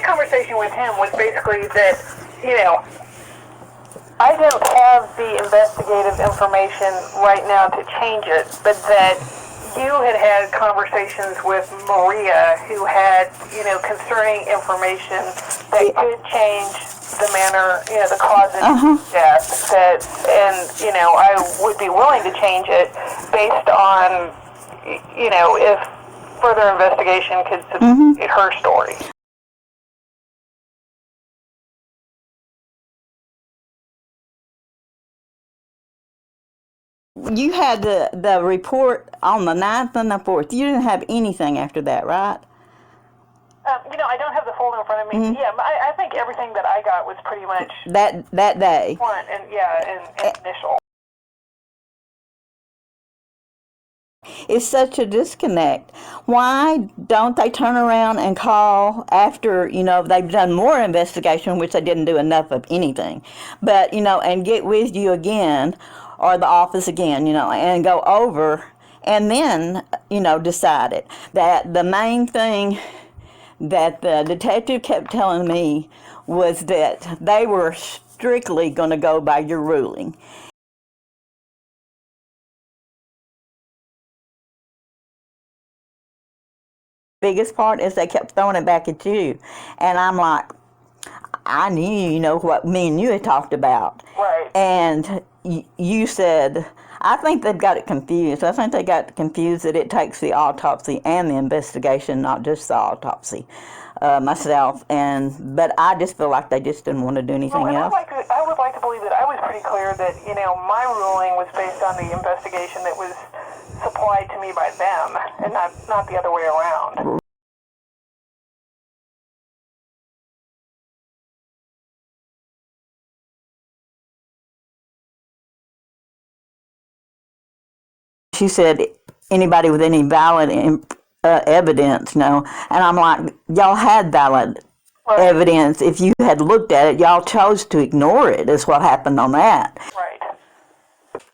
conversation with him was basically that, you know, I don't have the investigative information right now to change it, but that you had conversations with Maria who had, you know, concerning information that could change the manner, you know, the cause of death. That, and, you know, I would be willing to change it based on, you know, if further investigation could substantiate her story. You had the report on the 9th and the 4th. You didn't have anything after that, right? You know, I don't have the folder in front of me. Yeah, but I think everything that I got was pretty much that day. Front and initial. It's such a disconnect. Why don't they turn around and call after, you know, they've done more investigation, which they didn't do enough of anything, but, you know, and get with you again, or the office again, you know, and go over, and then, you know, decide it. That the main thing that the detective kept telling me was that they were strictly going to go by your ruling. Biggest part is they kept throwing it back at you, and I'm like, I knew, you know, what me and you had talked about. Right. And you said, I think they've got it confused. I think they got confused that it takes the autopsy and the investigation, not just the autopsy. Myself, but I just feel like they just didn't want to do anything else. I would like to believe that I was pretty clear that, you know, my ruling was based on the investigation that was supplied to me by them, and not the other way around. She said, anybody with any valid evidence, no. And I'm like, y'all had valid evidence. If you had looked at it, y'all chose to ignore it, is what happened on that. Right.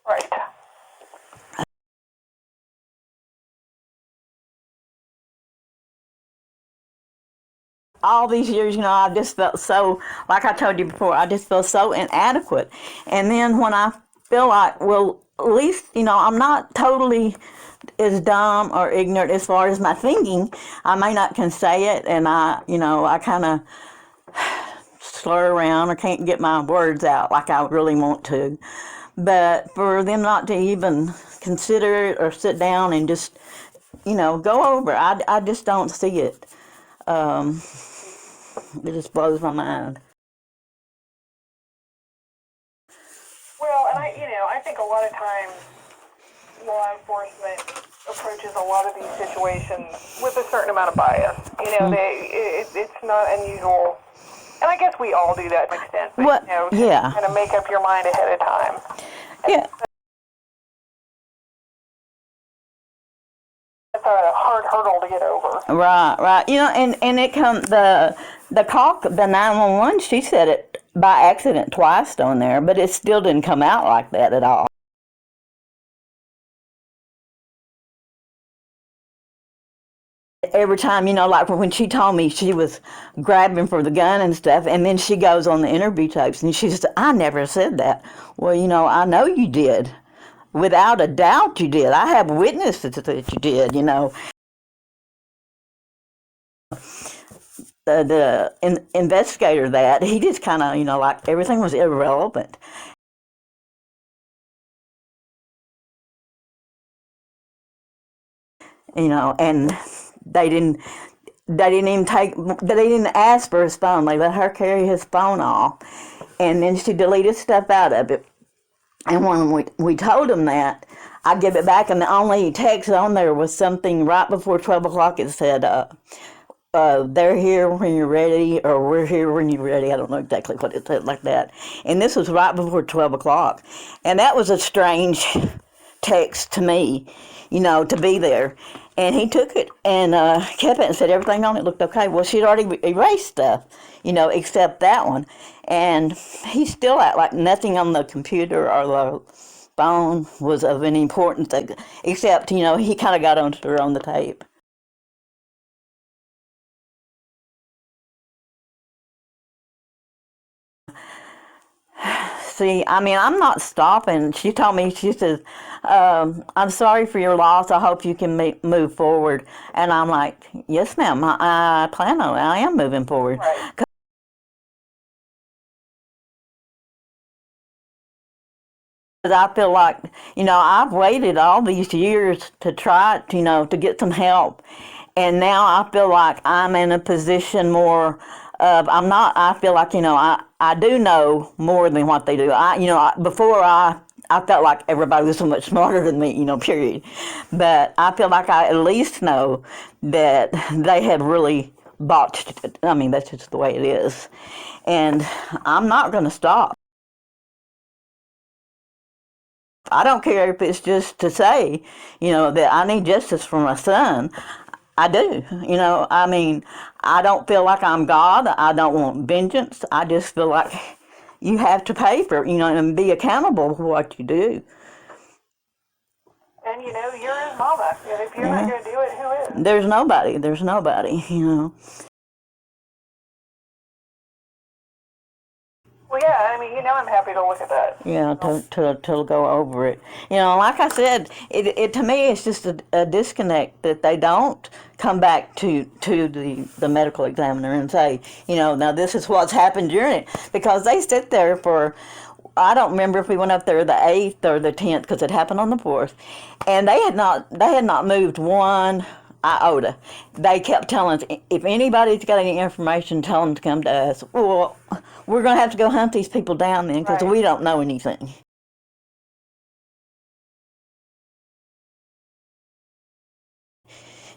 Right. All these years, you know, I just felt so, like I told you before, I just felt so inadequate. And then when I feel like, well, at least, you know, I'm not totally as dumb or ignorant as far as my thinking. I may not can say it, and you know, I kind of slur around or can't get my words out like I really want to. But for them not to even consider it or sit down and just, you know, go over, I just don't see it. It just blows my mind. Well, and I think a lot of times law enforcement approaches a lot of these situations with a certain amount of bias. You know, it's not unusual, and I guess we all do that to an extent. But, you know, yeah. Kind of make up your mind ahead of time. Yeah. That's a hard hurdle to get over. Right. You know, and it comes the call, the 911. She said it by accident twice on there, but it still didn't come out like that at all. Every time, you know, like when she told me she was grabbing for the gun and stuff, and then she goes on the interview tapes and she says, I never said that. Well, you know, I know you did. Without a doubt you did. I have witnesses that you did, you know. The investigator that, he just kind of, you know, like everything was irrelevant. You know, and they didn't even ask for his phone. They let her carry his phone off, and then she deleted stuff out of it. And when we told him that, I give it back, and the only text on there was something right before 12 o'clock. It said, they're here when you're ready, or we're here when you're ready. I don't know exactly what it said like that. And this was right before 12 o'clock. And that was a strange text to me, you know, to be there. And he took it and kept it and said everything on it looked okay. Well, she'd already erased stuff, you know, except that one. And he still act like nothing on the computer or the phone was of any importance, except, you know, he kind of got onto her on the tape. See, I mean, I'm not stopping. She told me, she says, I'm sorry for your loss. I hope you can move forward. And I'm like, yes, ma'am. I plan on it. I am moving forward. Right. I feel like, I've waited all these years to try, to get some help. And now I feel like I'm in a position more of, I feel like, I do know more than what they do. Before I felt like everybody was so much smarter than me, period. But I feel like I at least know that they have really botched it. I mean, that's just the way it is. And I'm not going to stop. I don't care if it's just to say, that I need justice for my son. I do. I mean, I don't feel like I'm God. I don't want vengeance. I just feel like you have to pay for it, and be accountable for what you do. And you're his mama. And if you're not going to do it, who is? There's nobody. Well, yeah, I mean, I'm happy to look at that. Yeah, to go over it. Like I said, it to me it's just a disconnect that they don't come back to the medical examiner and say, now this is what's happened during it, because they sit there for, I don't remember if we went up there the 8th or the 10th, because it happened on the 4th, and they had not moved one iota. They kept telling us, if anybody's got any information, tell them to come to us. Well, we're going to have to go hunt these people down then, because we don't know anything.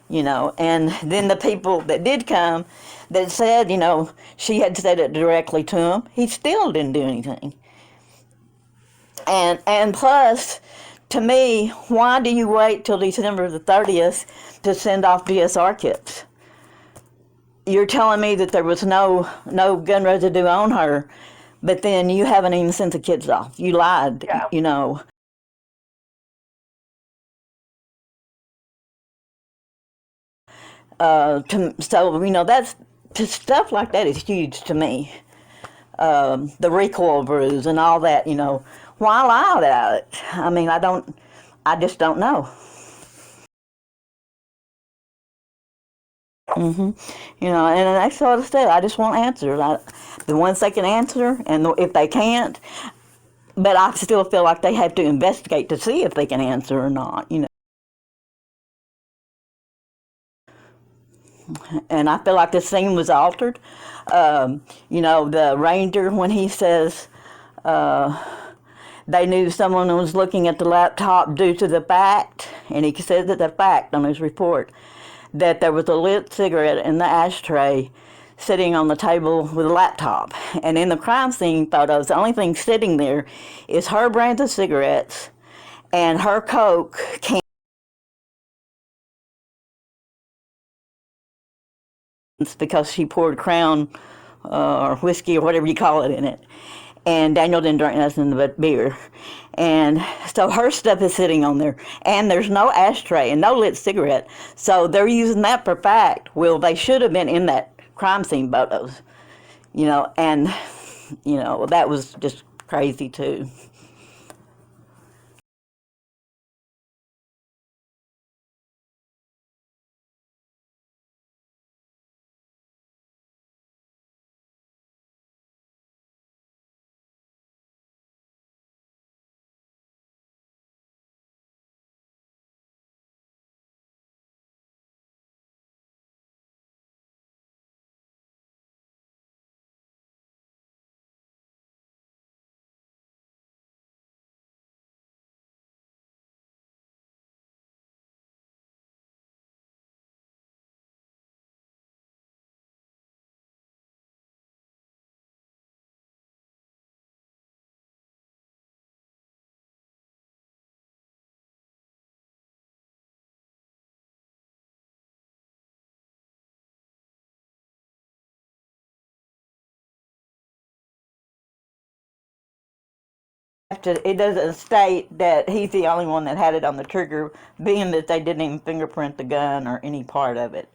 And then the people that did come, that said, she had said it directly to him, he still didn't do anything. And plus, to me, why do you wait till December the 30th to send off DSR kits? You're telling me that there was no gun residue on her, but then you haven't even sent the kids off. You lied, Yeah. So, that's, stuff like that is huge to me. The recoil bruise and all that, why lie about it? I mean, I just don't know. And that's what I said. I just want answers. The ones they can answer, and if they can't, but I still feel like they have to investigate to see if they can answer or not. And I feel like the scene was altered. The ranger, when he says they knew someone was looking at the laptop due to the fact, and he says that the fact on his report, that there was a lit cigarette in the ashtray sitting on the table with a laptop. And in the crime scene photos, the only thing sitting there is her brand of cigarettes and her Coke can, because she poured Crown or whiskey or whatever you call it in it. And Daniel didn't drink nothing but beer. And so her stuff is sitting on there. And there's no ashtray and no lit cigarette. So they're using that for fact. Well, they should have been in that crime scene photos. And, that was just crazy too. It doesn't state that he's the only one that had it on the trigger, being that they didn't even fingerprint the gun or any part of it.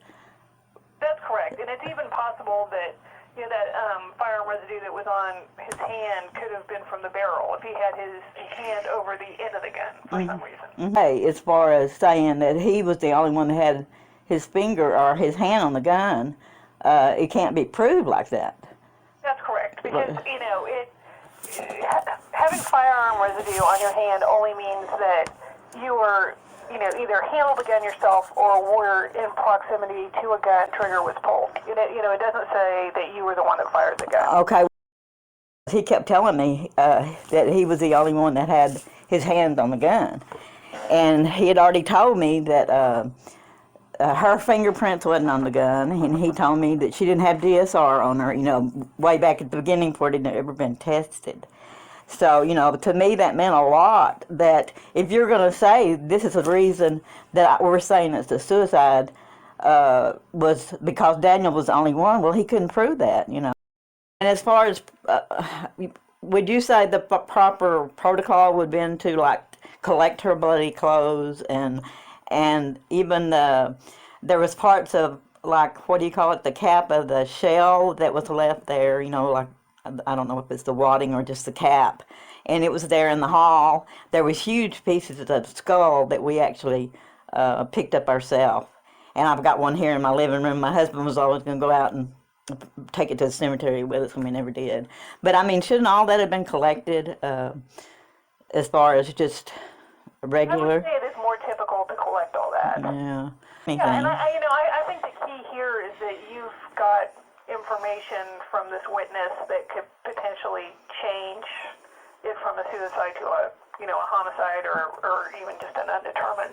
That's correct. And it's even possible that, that firearm residue that was on his hand could have been from the barrel if he had his hand over the end of the gun for some reason. Hey, as far as saying that he was the only one that had his finger or his hand on the gun, it can't be proved like that. That's correct, because, having firearm residue on your hand only means that you were, either handled the gun yourself or were in proximity to a gun trigger was pulled. It doesn't say that you were the one that fired the gun. Okay. He kept telling me that he was the only one that had his hand on the gun. And he had already told me that her fingerprints wasn't on the gun, and he told me that she didn't have DSR on her, way back at the beginning before it had ever been tested. So, to me that meant a lot, that if you're going to say this is the reason that we're saying it's a suicide was because Daniel was the only one, well, he couldn't prove that, And as far as, would you say the proper protocol would have been to, like, collect her bloody clothes and even there was parts of, like, what do you call it, the cap of the shell that was left there, like, I don't know if it's the wadding or just the cap, and it was there in the hall. There was huge pieces of the skull that we actually picked up ourselves, and I've got one here in my living room. My husband was always going to go out and take it to the cemetery with us, and we never did. But I mean, shouldn't all that have been collected as far as just regular? I would say it is more typical to collect all that. Yeah. Yeah, and I think the key here is that you've got information from this witness that could potentially change it from a suicide to a homicide or even just an undetermined